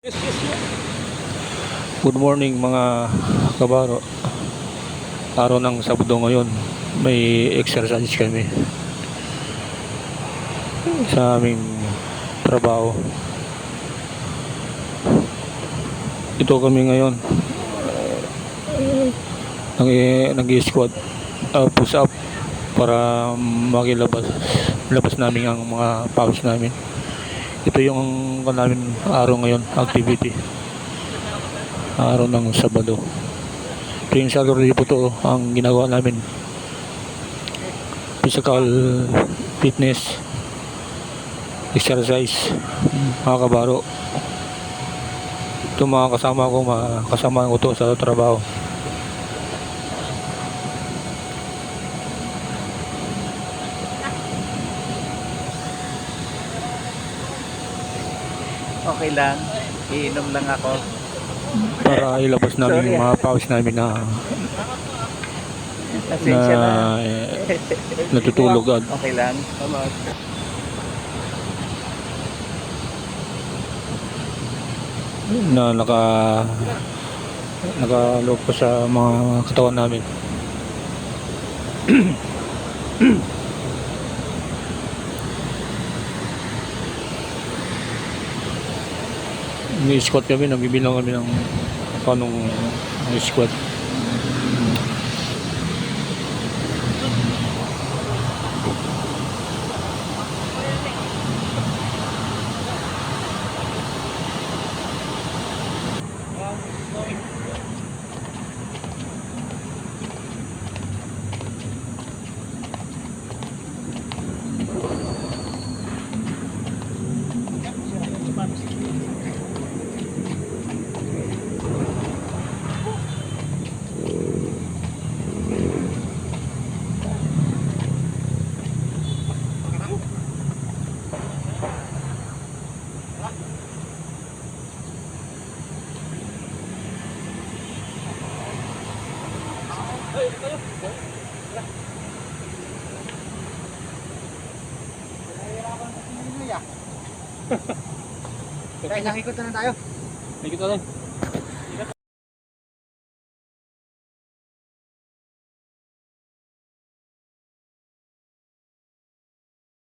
Good morning mga kabaro. Araw ng Sabado ngayon. May exercise kami sa aming trabaho. Ito kami ngayon. Nag-i-squat, push up para labas namin ang mga pawis namin. Ito yung namin araw ngayon, activity. Araw ng Sabado. Tuwing Saturday po to ang ginagawa namin. Physical fitness exercise, mga kabaro. Ito mga kasama ko to sa trabaho. Okay lang, iinom lang ako. Para ilabas namin yung mga pawis namin na Pasensya na. natutulog at Okay lang. na nakaloob pa sa mga katawan namin. Ni-squat kami, nagbibilang kami ng kanong squat. Kaya nakikot na tayo. Nakikita lang.